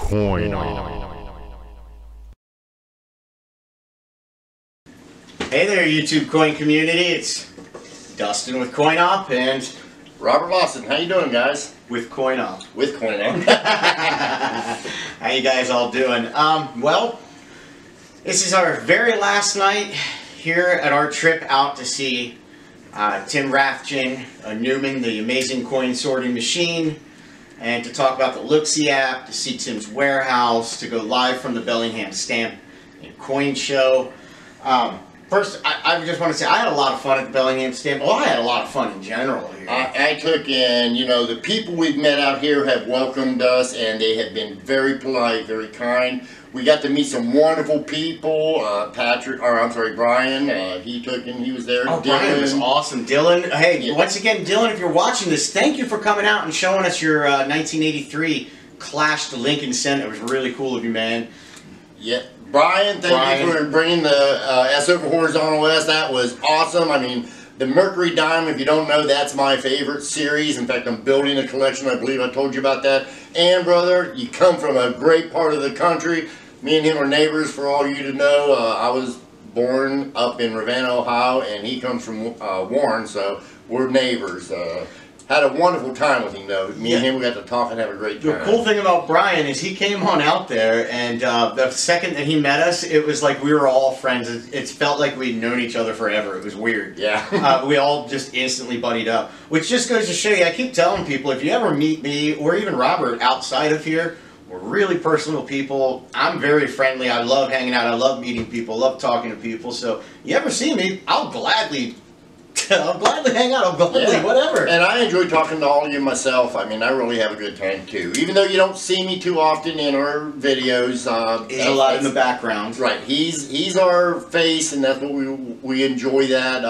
Coin On. Hey there, YouTube coin community. It's Dustin with Coin Op and Robert Lawson. How you doing, guys? with Coin Op. With Coin On. How you guys all doing? Well, this is our very last night here at our trip out to see Tim Rathjen, Numan, the amazing coin sorting machine, and to talk about the Looksy app, to see Tim's warehouse, to go live from the Bellingham Stamp and Coin Show. First, I just want to say I had a lot of fun at the Bellingham Stamp. Well, I had a lot of fun in general here. I took in, you know, the people we've met out here have welcomed us, and they have been very polite, very kind. We got to meet some wonderful people. Brian, he was there. Oh, Dylan. Brian was awesome. Dylan, hey, Yeah. once again, Dylan, if you're watching this, thank you for coming out and showing us your 1983 Clash to Lincoln Center. It was really cool of you, man. Yeah. Brian, thank you for bringing the S over Horizontal S. That was awesome. I mean, the Mercury Diamond, if you don't know, that's my favorite series. In fact, I'm building a collection. I believe I told you about that. And, brother, you come from a great part of the country. Me and him are neighbors, for all you to know. I was born up in Rathjen, Ohio, and he comes from Warren, so we're neighbors. Had a wonderful time with him, though. Me and him, we got to talk and have a great time. The cool thing about Brian is he came on out there, and the second that he met us, it was like we were all friends. It felt like we'd known each other forever. It was weird. Yeah. We all just instantly buddied up. Which just goes to show you, I keep telling people, if you ever meet me, or even Robert, outside of here, we're really personal people. I'm very friendly. I love hanging out. I love meeting people. I love talking to people. So, you ever see me, I'll gladly hang out. I'll gladly, whatever. And I enjoy talking to all of you myself. I mean, I really have a good time too. Even though you don't see me too often in our videos. He's a lot in the background. Right. He's our face, and that's what we enjoy that.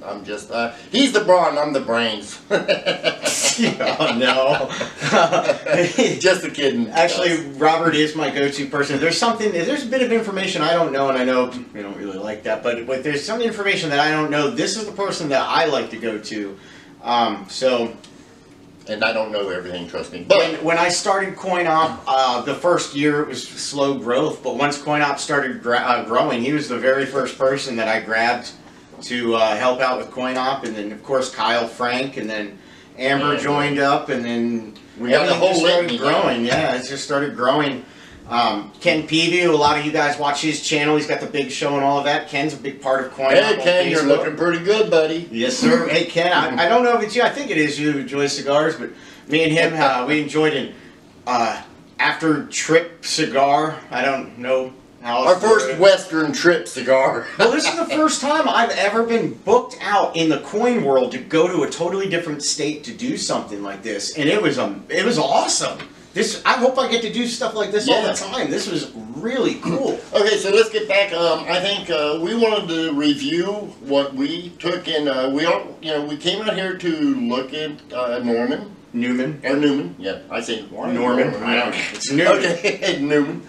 I'm just, he's the brawn, I'm the brains. Oh, no. Just a kidding. Actually, Robert is my go-to person. There's a bit of information I don't know, and I know we don't really like that, but there's some information that I don't know. This is the person that I like to go to. And I don't know everything, trust me. But when I started Coin Op, the first year it was slow growth, but once Coin Op started growing, he was the very first person that I grabbed to help out with Coin Op, and then of course Kyle Frank, and then Amber joined up, and then we got the whole started growing. Yeah, it just started growing. Ken Peavy, a lot of you guys watch his channel. He's got the big show and all of that. Ken's a big part of Coin Op. Hey Ken, you're looking pretty good, buddy. Yes, sir. Hey Ken, I don't know if it's you. I think it is you who enjoys cigars, but me and him, we enjoyed an after trip cigar. I don't know. Our first Western trip cigar. Well, this is the first time I've ever been booked out in the coin world to go to a totally different state to do something like this, and it was awesome. I hope I get to do stuff like this all the time. This was really cool. Okay, so let's get back. I think we wanted to review what we took in. We came out here to look at Numan. Yeah, I say Norman. I don't know. It's Numan. Okay, Numan.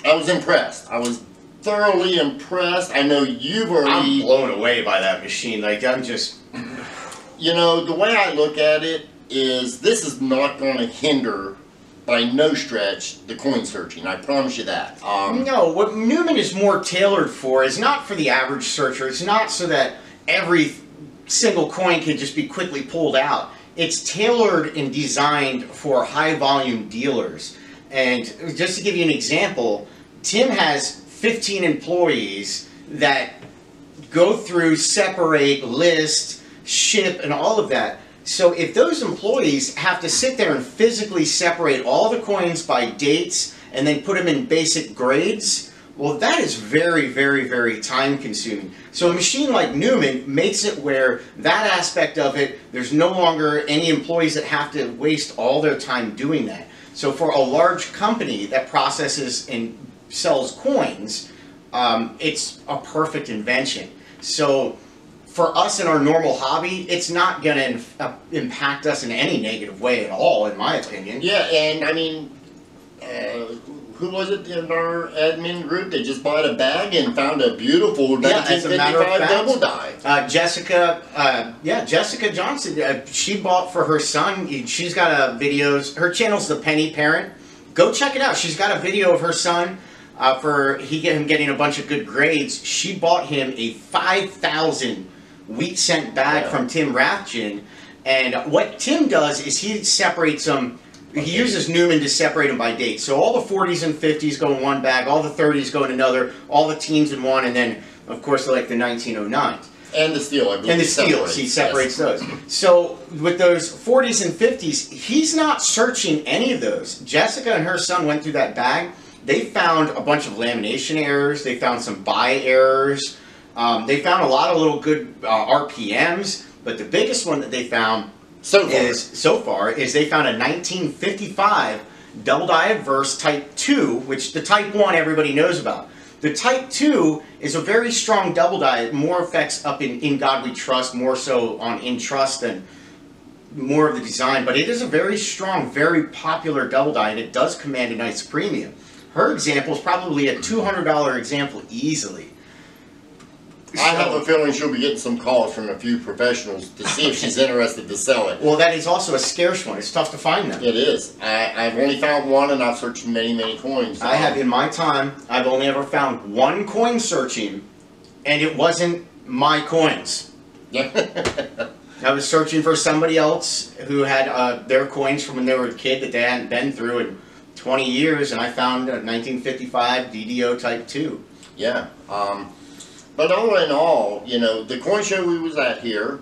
I was impressed. I was thoroughly impressed. I know you've already... I'm blown away by that machine. Like, I'm just... You know, the way I look at it is this is not going to hinder, by no stretch, the coin searching. I promise you that. No, what Numan is more tailored for is not for the average searcher. It's not so that every single coin can just be quickly pulled out. It's tailored and designed for high-volume dealers. And just to give you an example, Tim has 15 employees that go through, separate, list, ship, and all of that. So if those employees have to sit there and physically separate all the coins by dates and then put them in basic grades, well, that is very, very, very time consuming. So a machine like Numan makes it where that aspect of it, there's no longer any employees that have to waste all their time doing that. So for a large company that processes and sells coins, it's a perfect invention. So for us in our normal hobby, it's not going to impact us in any negative way at all, in my opinion. Yeah, and I mean, who was it in our admin group that just bought a bag and found a beautiful 1955 double die? Jessica Johnson. She bought for her son. She's got videos. Her channel's The Penny Parent. Go check it out. She's got a video of her son for him getting a bunch of good grades. She bought him a 5,000 wheat cent bag from Tim Rathjen. And what Tim does is he separates them. He uses Numan to separate them by date. So all the 40s and 50s go in one bag, all the 30s go in another, all the teens in one, and then, of course, like the 1909s. And the steel, I believe. And the steels, he separates those. So with those 40s and 50s, he's not searching any of those. Jessica and her son went through that bag. They found a bunch of lamination errors. They found some buy errors. They found a lot of little good RPMs. But the biggest one that they found so far is they found a 1955 double die adverse Type 2, which the Type 1 everybody knows about. The Type 2 is a very strong double die. More effects up in God We Trust, more so on In Trust than more of the design. But it is a very strong, very popular double die, and it does command a nice premium. Her example is probably a $200 example easily. I have a feeling she'll be getting some calls from a few professionals to see if she's interested to sell it. Well, that is also a scarce one. It's tough to find them. It is. I've only found one, and I've searched many, many coins. I have, in my time, I've only ever found one coin searching, and it wasn't my coins. Yeah. I was searching for somebody else who had their coins from when they were a kid that they hadn't been through in 20 years, and I found a 1955 DDO Type 2. Yeah. But all in all, you know, the coin show we was at here,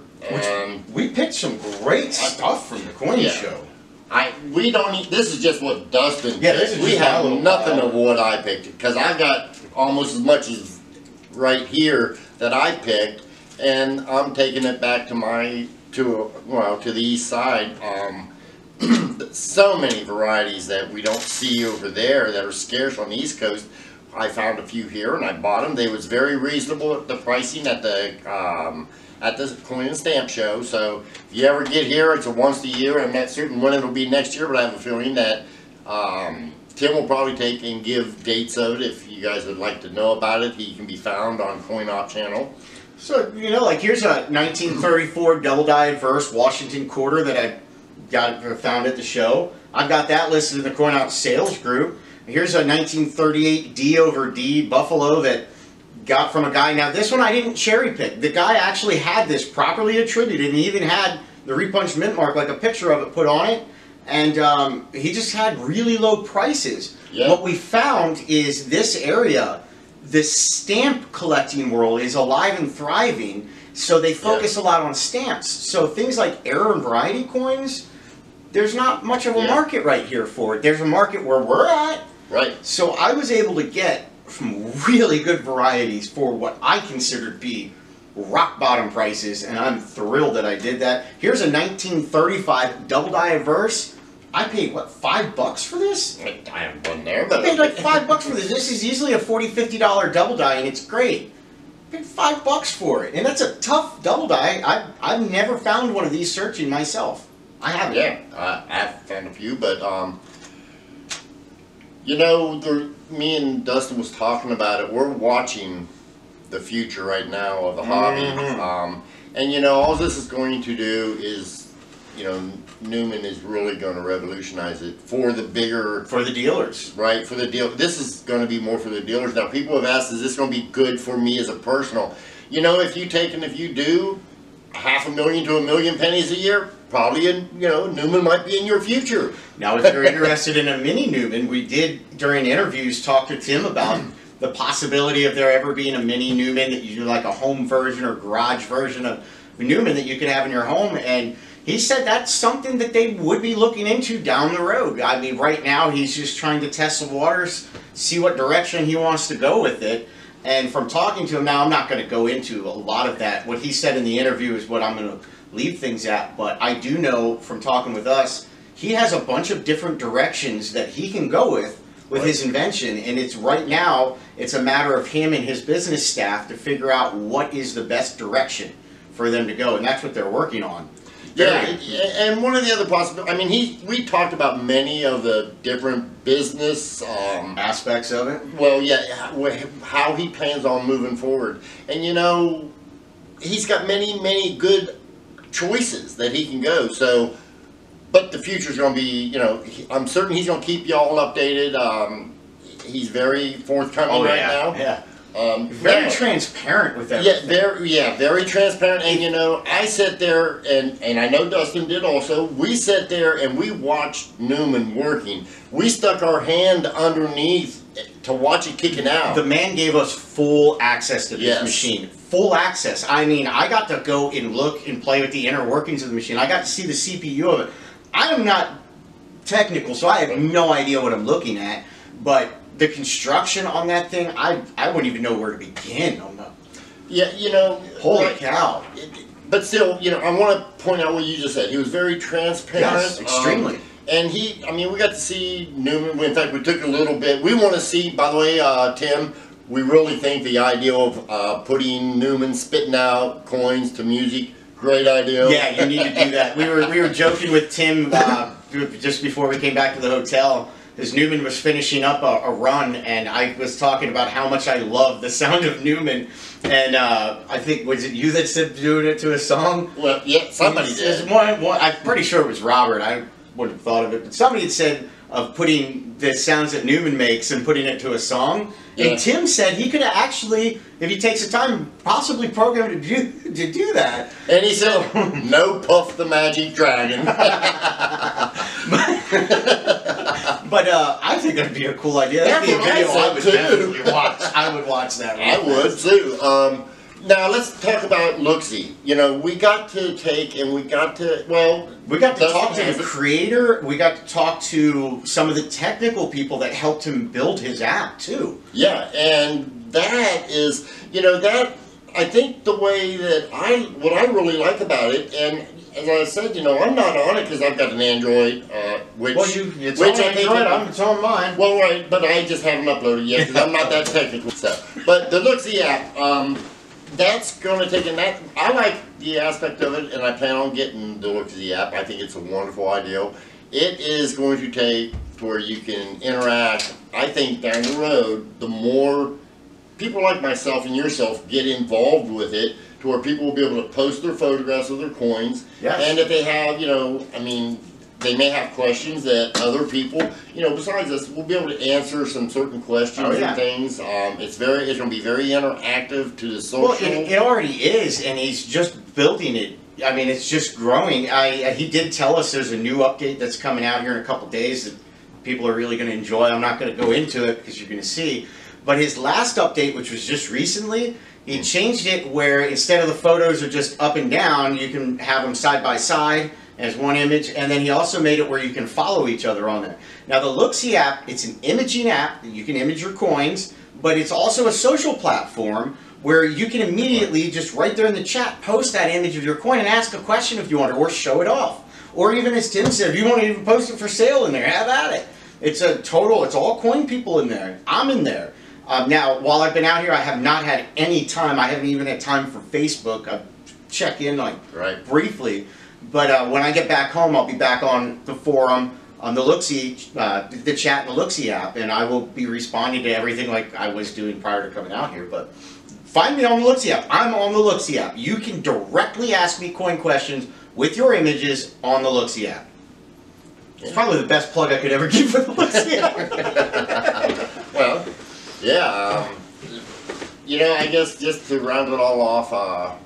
we picked some great stuff from the coin show. We don't need, this is just what Dustin picked. This is we have nothing of what I picked, because I've got almost as much as right here that I picked, and I'm taking it back to to the east side. So many varieties that we don't see over there that are scarce on the East Coast. I found a few here and I bought them. They was very reasonable at the pricing at the coin and stamp show. So if you ever get here, it's a once a year. I'm not certain when it'll be next year, but I have a feeling that Tim will probably take and give dates of it. If you guys would like to know about it, he can be found on Coin Op channel. So, you know, like here's a 1934 double die adverse Washington quarter that I found at the show. I've got that listed in the Coin Op sales group. Here's a 1938 D over D Buffalo that got from a guy. Now this one I didn't cherry pick. The guy actually had this properly attributed, and he even had the repunched mint mark, like a picture of it, put on it. And he just had really low prices. Yep. What we found is this area, this stamp collecting world is alive and thriving, so they focus a lot on stamps. So things like error and variety coins, there's not much of a market right here for it. There's a market where we're at. Right. So I was able to get some really good varieties for what I considered to be rock bottom prices, and I'm thrilled that I did that. Here's a 1935 double die adverse. I paid, what, $5 for this? I haven't been there, but I paid like $5 for this. This is easily a $40, $50 double die, and it's great. I paid $5 for it, and that's a tough double die. I've never found one of these searching myself. I haven't. Yeah, I've found a few, but you know, me and Dustin was talking about it. We're watching the future right now of the hobby, and you know, all this is going to do is, you know, Numan is really going to revolutionize it for the dealers, right? For the deal, this is going to be more for the dealers. Now, people have asked, is this going to be good for me as a personal? You know, if you do $500,000 to $1 million pennies a year, probably, you know, Numan might be in your future. Now, if you're interested in a mini Numan, we did, during interviews, talk to Tim about the possibility of there ever being a mini Numan, that you do like a home version or garage version of Numan that you can have in your home, and he said that's something that they would be looking into down the road. I mean, right now he's just trying to test the waters, see what direction he wants to go with it. And from talking to him now, I'm not going to go into a lot of that. What he said in the interview is what I'm going to leave things at. But I do know from talking with us, he has a bunch of different directions that he can go with his invention. And it's right now, it's a matter of him and his business staff to figure out what is the best direction for them to go. And that's what they're working on. Yeah, and one of the other possibilities, I mean, we talked about many of the different business aspects of it. Well, yeah, how he plans on moving forward. And you know, he's got many good choices that he can go. So, but the future's going to be, you know, I'm certain he's going to keep y'all updated. He's very forthcoming right now. Yeah. Very transparent with everything. Very transparent. And you know, I sat there and I know Dustin did also. We sat there and we watched Numan working. We stuck our hand underneath to watch it kicking out. The man gave us full access to this machine. Full access. I mean, I got to go and look and play with the inner workings of the machine. I got to see the CPU of it. I am not technical, so I have no idea what I'm looking at, but the construction on that thing, I wouldn't even know where to begin on the... Yeah, you know... Holy cow. But still, you know, I want to point out what you just said. He was very transparent. Yes, extremely. And I mean, we got to see Numan. In fact, we took a little bit. We want to see, by the way, Tim, we really think the idea of putting Numan spitting out coins to music, great idea. Yeah, you need to do that. We were joking with Tim just before we came back to the hotel, because Numan was finishing up a run, and I was talking about how much I love the sound of Numan, and I think, was it you that said doing it to a song? Well, yeah, somebody did. I'm pretty sure it was Robert. I wouldn't have thought of it, but somebody had said of putting the sounds that Numan makes and putting it to a song. Yeah. And Tim said he could actually, if he takes the time, possibly program to do that. And he said, no Puff the Magic Dragon. But I think that'd be a cool idea. That'd be a video I would definitely watch. I would watch that. I would too. Now let's talk about Looksy. You know, we got to take and we got to talk to the creator. We got to talk to some of the technical people that helped him build his app too. Yeah, and that is, you know, that I think the way that what I really like about it, and as I said, you know, I'm not on it because I've got an Android, which it's on Android. It's on mine. Well, right, but I just haven't uploaded yet because I'm not that technical. So, but the Looksy app. That's going to take, I like the aspect of it, and I plan on getting the Looksy app. I think it's a wonderful idea. It is going to take to where you can interact. I think down the road, the more people like myself and yourself get involved with it, to where people will be able to post their photographs of their coins. Yes. And if they have, you know, I mean, they may have questions that other people, you know, besides us, we'll be able to answer some certain questions and things. It's going to be very interactive to the social. Well, it already is, and he's just building it. I mean, it's just growing. He did tell us there's a new update that's coming out here in a couple days that people are really going to enjoy. I'm not going to go into it because you're going to see. But his last update, which was just recently, he changed it where instead of the photos are just up and down, you can have them side by side as one image, and then he also made it where you can follow each other on there. Now the Looksy app, it's an imaging app that you can image your coins, but it's also a social platform where you can immediately just right there in the chat post that image of your coin and ask a question if you want, or show it off. Or even as Tim said, if you want to even post it for sale in there, have at it. It's all coin people in there. I'm in there. Now, while I've been out here, I have not had any time. I haven't even had time for Facebook. I check in briefly. But when I get back home, I'll be back on the forum, on the Looksy, the chat in the Looksy app, and I will be responding to everything like I was doing prior to coming out here. But find me on the Looksy app. I'm on the Looksy app. You can directly ask me coin questions with your images on the Looksy app. It's probably the best plug I could ever give for the Looksy app. Well, yeah. You know, I guess just to round it all off,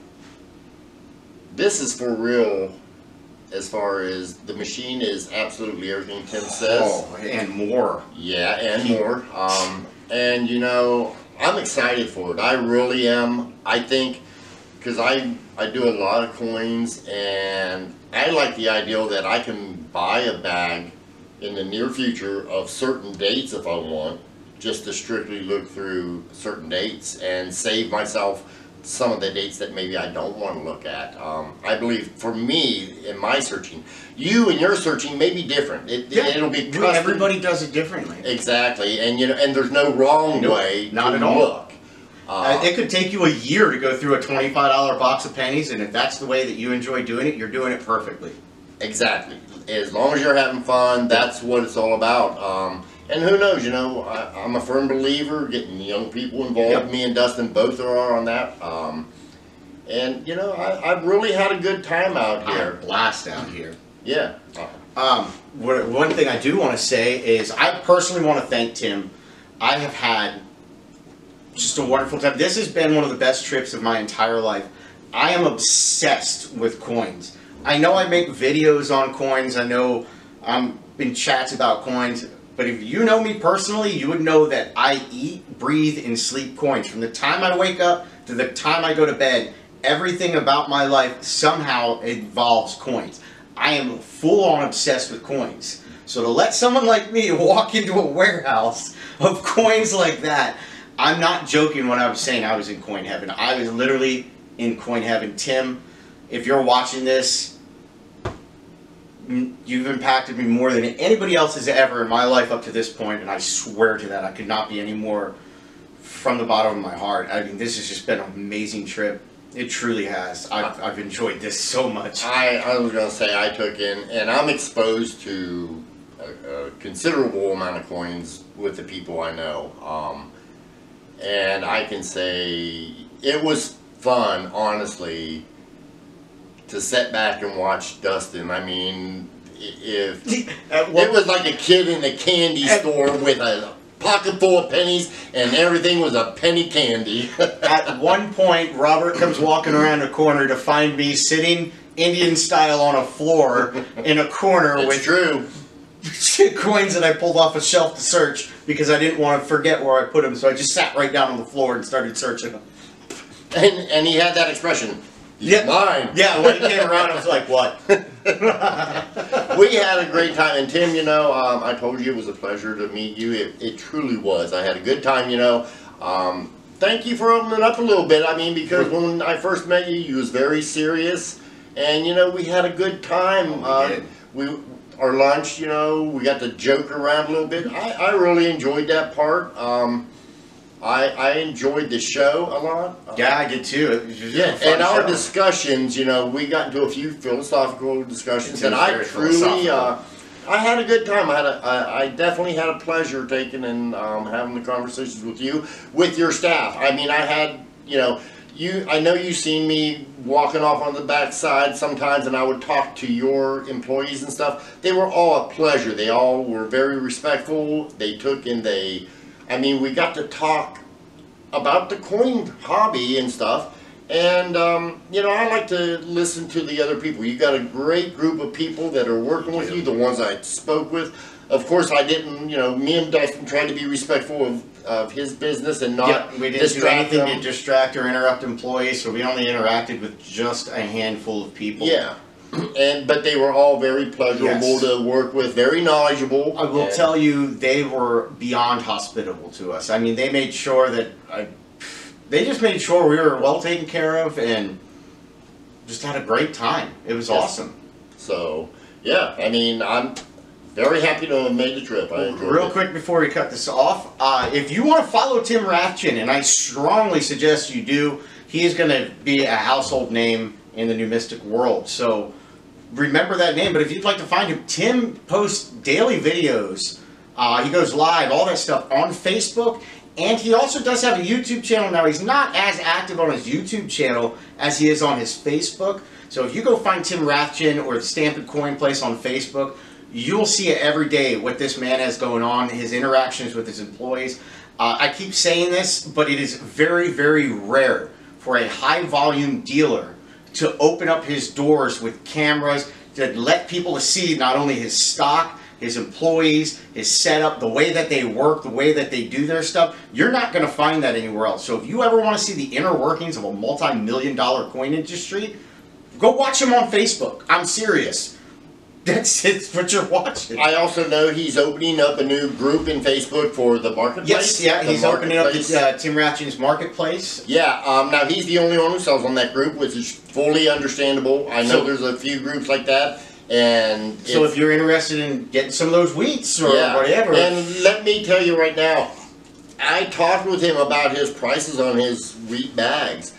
this is for real. As far as the machine is absolutely everything Tim says. Oh, and more. Yeah, and more. And you know, I'm excited for it. I really am. I think, because I do a lot of coins, and I like the idea that I can buy a bag in the near future of certain dates if I want, just to strictly look through certain dates and save myself some of the dates that maybe I don't want to look at. I believe for me, in my searching, you and your searching may be different. It'll be custom. Everybody does it differently. Exactly, and you know, and there's no wrong way not to at all. look. It could take you a year to go through a $25 box of pennies, and if that's the way that you enjoy doing it, you're doing it perfectly. Exactly. As long as you're having fun, that's what it's all about. And who knows, you know, I'm a firm believer getting young people involved. Yep. Me and Dustin both are on that. And, you know, I've really had a good time out here. Blast out here. Yeah. One thing I do want to say is I personally want to thank Tim. I have had just a wonderful time. This has been one of the best trips of my entire life. I am obsessed with coins. I know I make videos on coins. I know I'm in chats about coins. But if you know me personally, you would know that I eat, breathe, and sleep coins. From the time I wake up to the time I go to bed, everything about my life somehow involves coins. I am full-on obsessed with coins. So to let someone like me walk into a warehouse of coins like that, I'm not joking when I was saying I was in coin heaven. I was literally in coin heaven. Tim, if you're watching this, you've impacted me more than anybody else has ever in my life up to this point, and I swear to that. I could not be any more from the bottom of my heart. I mean, this has just been an amazing trip. It truly has. I've enjoyed this so much. I was going to say I took in, and I'm exposed to a considerable amount of coins with the people I know. And I can say it was fun, honestly, to sit back and watch Dustin. I mean, if it was like a kid in a candy store with a pocket full of pennies and everything was a penny candy. At one point, Robert comes walking around a corner to find me sitting Indian style on a floor in a corner with true coins that I pulled off a shelf to search because I didn't want to forget where I put them. So I just sat right down on the floor and started searching them. And he had that expression. Yeah, mine. Yeah, when he came around, I was like, what? We had a great time. And Tim, you know, I told you it was a pleasure to meet you. It truly was. I had a good time, you know. Thank you for opening up a little bit. I mean, because when I first met you, you was very serious. And, you know, we had a good time. Our lunch, you know, we got to joke around a little bit. I really enjoyed that part. I enjoyed the show a lot. Yeah, I did too. Yeah, and our discussions, you know, we got into a few philosophical discussions, and I truly, I had a good time. I definitely had a pleasure taking and having the conversations with you, with your staff. I mean, I had, you know, I know you've seen me walking off on the backside sometimes, and I would talk to your employees and stuff. They were all a pleasure. They all were very respectful. They took and I mean, we got to talk about the coin hobby and stuff, and you know, I like to listen to the other people. You got a great group of people that are working with you, the ones I spoke with. Of course, I didn't, you know, me and Dustin tried to be respectful of his business and not we didn't do anything to distract or interrupt employees, so we only interacted with just a handful of people. Yeah. But they were all very pleasurable to work with, very knowledgeable. I will tell you, they were beyond hospitable to us. I mean, they made sure that they just made sure we were well taken care of and just had a great time. It was awesome. So, yeah, I mean, I'm very happy to have made the trip. I enjoyed Real quick before we cut this off, if you want to follow Tim Rathjen, and I strongly suggest you do, he is going to be a household name in the numismatic world. So remember that name. But if you'd like to find him, Tim posts daily videos. He goes live, all that stuff on Facebook. And he also does have a YouTube channel now. He's not as active on his YouTube channel as he is on his Facebook. So if you go find Tim Rathjen or the Stamp and Coin Place on Facebook, you'll see it every day what this man has going on, his interactions with his employees. I keep saying this, but it is very, very rare for a high-volume dealer to open up his doors with cameras to let people see not only his stock, his employees, his setup, the way that they work, the way that they do their stuff. You're not going to find that anywhere else. So if you ever want to see the inner workings of a multi-million-dollar coin industry, go watch him on Facebook. I'm serious. That's what you're watching. I also know he's opening up a new group in Facebook for the marketplace. Yes, yeah, he's opening up the Tim Rathjen's marketplace. Yeah, now he's the only one who sells on that group, which is fully understandable. I know there's a few groups like that. And so if you're interested in getting some of those wheats or whatever. And let me tell you right now, I talked with him about his prices on his wheat bags.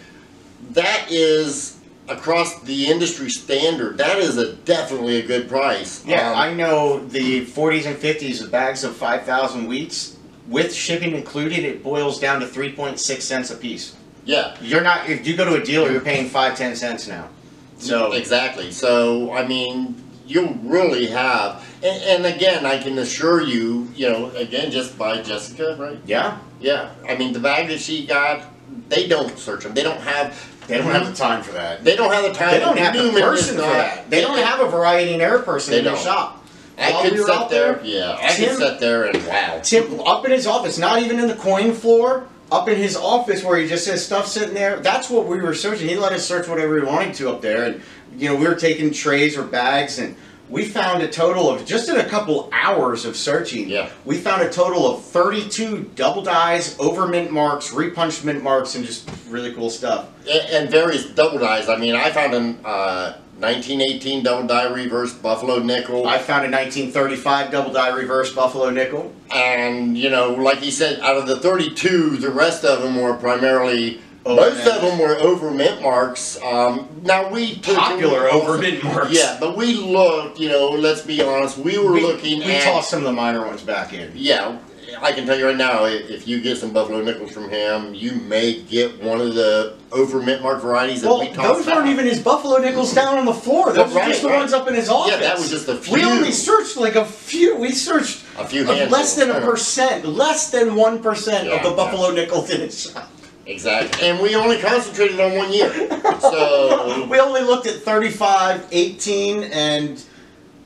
That is across the industry standard. That is definitely a good price. Yeah, I know the 40s and 50s of bags of 5,000 wheats, with shipping included, it boils down to 3.6 cents a piece. Yeah. You're not, if you go to a dealer, you're paying 5-10 cents now. So exactly. So, I mean, you'll really have, and again, I can assure you, you know, again, just by Jessica, right? Yeah. Yeah. I mean, the bag that she got, they don't search them. They don't have the time for that. They don't have the time. They don't have the person for that. They don't have a variety and error person in their shop. I could sit there. Yeah, I could sit there and wow. Tim, up in his office, not even in the coin floor, up in his office where he just has stuff sitting there. That's what we were searching. He let us search whatever we wanted to up there, and you know, we were taking trays or bags, and we found a total of, just in a couple hours of searching, we found a total of 32 double dyes, over mint marks, repunched mint marks, and just really cool stuff. And various double dyes. I mean, I found an 1918 double dye reverse buffalo nickel. I found a 1935 double dye reverse buffalo nickel. And, you know, like he said, out of the 32, the rest of them were primarily... Most of them were over mint marks. Now we took popular over mint marks. Yeah, but we looked. You know, let's be honest. We were looking. We tossed some of the minor ones back in. Yeah, I can tell you right now. If you get some buffalo nickels from him, you may get one of the over mint mark varieties that we tossed. Those aren't even his buffalo nickels down on the floor. Those are just the ones up in his office. Yeah, that was just a few. We only searched like a few. We searched a few less than 1%, less than 1% of the buffalo nickels in his shop. Exactly. And we only concentrated on 1 year. So we only looked at 35, 18, and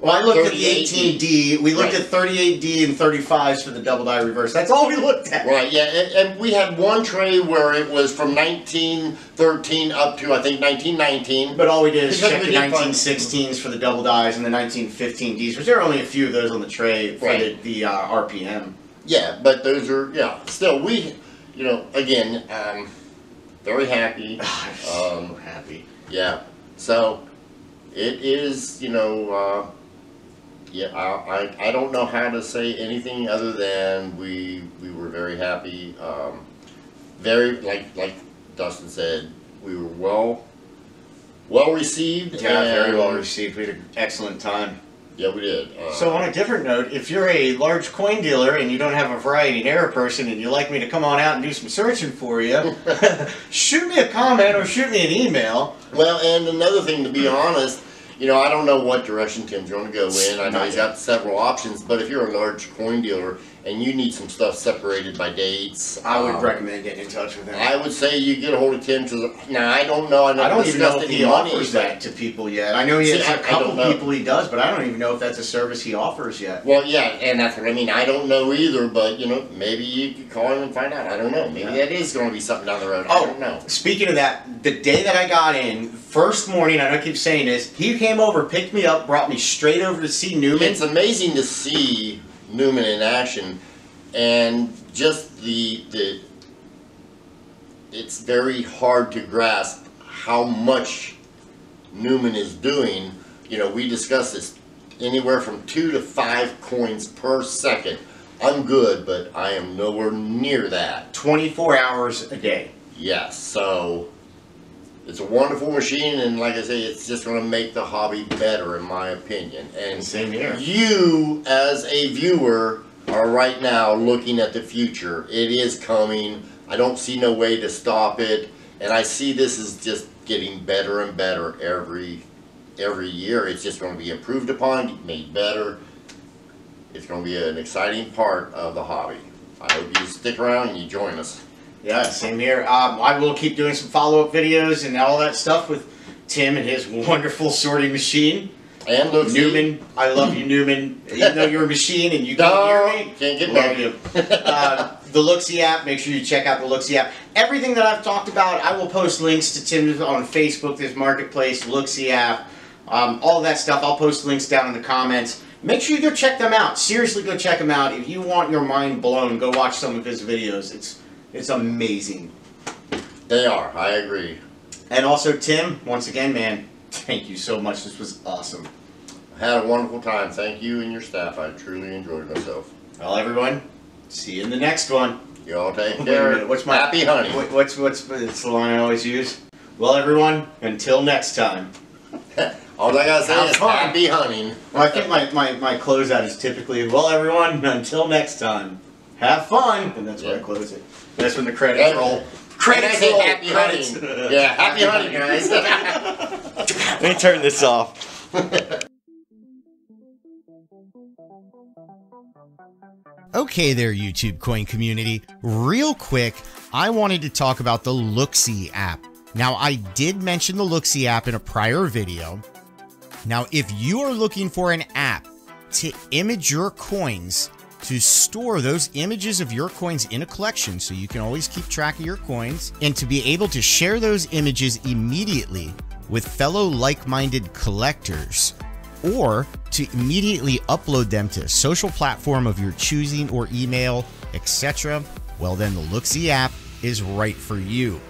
well, I looked at the 18D. We looked at 38D and 35s for the double dye reverse. That's all we looked at. Right, yeah. And we had one tray where it was from 1913 up to, I think, 1919. But all we did is check the 1916s for the double dyes and the 1915Ds, which there are only a few of those on the tray for the RPM. Yeah, but those are, still, we... You know, again, very happy. So happy. Yeah. So, it is, you know, I don't know how to say anything other than we were very happy. Very, like Dustin said, we were well received. Yeah, very well received. We had an excellent time. Yeah, we did. So on a different note, if you're a large coin dealer and you don't have a variety and error person and you'd like me to come on out and do some searching for you, shoot me a comment or shoot me an email. Well, and another thing, to be honest, you know, I don't know what direction Tim's going to go in. I know he's got several options, but if you're a large coin dealer and you need some stuff separated by dates, I would recommend getting in touch with him. I would say you get a hold of Tim. Now, I don't know. I don't even know if he offers that to people yet. I know he has a couple people he does, but I don't even know if that's a service he offers yet. Well, yeah, and that's what I mean. I don't know either, but, you know, maybe you could call him and find out. I don't know. Maybe that is going to be something down the road. I don't know. Speaking of that, the day that I got in, first morning, I know I keep saying this, he came over, picked me up, brought me straight over to see Numan. It's amazing to see Numan in action. And just it's very hard to grasp how much Numan is doing. You know, we discussed this, anywhere from 2 to 5 coins per second. I'm good, but I am nowhere near that. 24 hours a day. Yes, so it's a wonderful machine, and like I say, it's just going to make the hobby better, in my opinion. And same here. You, as a viewer, are right now looking at the future. It is coming. I don't see no way to stop it, and I see this is just getting better and better every year. It's just going to be improved upon, made better. It's going to be an exciting part of the hobby. I hope you stick around and you join us. Yeah, same here. I will keep doing some follow-up videos and all that stuff with Tim and his wonderful sorting machine. And Numan, I love you, Numan. Even though you're a machine and you can't hear me, can't get love you. The Looksy app, make sure you check out the Looksy app. Everything that I've talked about, I will post links to Tim on Facebook, this Marketplace, Looksy app, all that stuff. I'll post links down in the comments. Make sure you go check them out. Seriously, go check them out. If you want your mind blown, go watch some of his videos. It's amazing. They are. I agree. And also, Tim, once again, man, thank you so much. This was awesome. I had a wonderful time. Thank you and your staff. I truly enjoyed myself. Well, everyone, see you in the next one. You all take Wait a care. minute, what's my Happy hunting. What's it's the line I always use. Well, everyone, until next time. All I gotta say Have is fun. happy hunting. Well, I think my closeout is typically, well, everyone, until next time. Have fun, and that's where I close it. That's when the credits roll. Credits say roll. happy Credits. hunting. Yeah, happy hunting, guys. Let me turn this off. Okay there, YouTube coin community. Real quick, I wanted to talk about the Looksee app. Now, I did mention the Looksee app in a prior video. Now, if you are looking for an app to image your coins, to store those images of your coins in a collection so you can always keep track of your coins, and to be able to share those images immediately with fellow like-minded collectors, or to immediately upload them to a social platform of your choosing or email, etc., well then the Looksee app is right for you.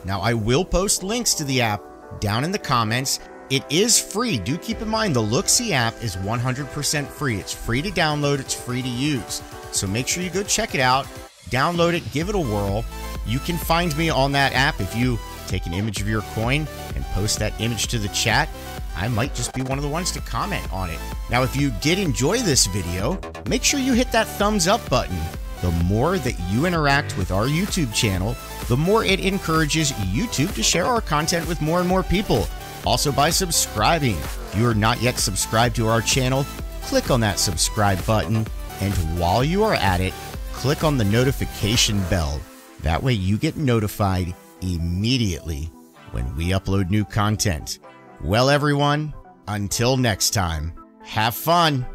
Now, I will post links to the app down in the comments. It is free. Do keep in mind the Looksee app is 100% free. It's free to download. It's free to use. So make sure you go check it out, download it, give it a whirl. You can find me on that app. If you take an image of your coin and post that image to the chat, I might just be one of the ones to comment on it. Now, if you did enjoy this video, make sure you hit that thumbs up button. The more that you interact with our YouTube channel, the more it encourages YouTube to share our content with more and more people. Also by subscribing. If you are not yet subscribed to our channel, click on that subscribe button, and while you are at it, click on the notification bell. That way you get notified immediately when we upload new content. Well, everyone, until next time, have fun.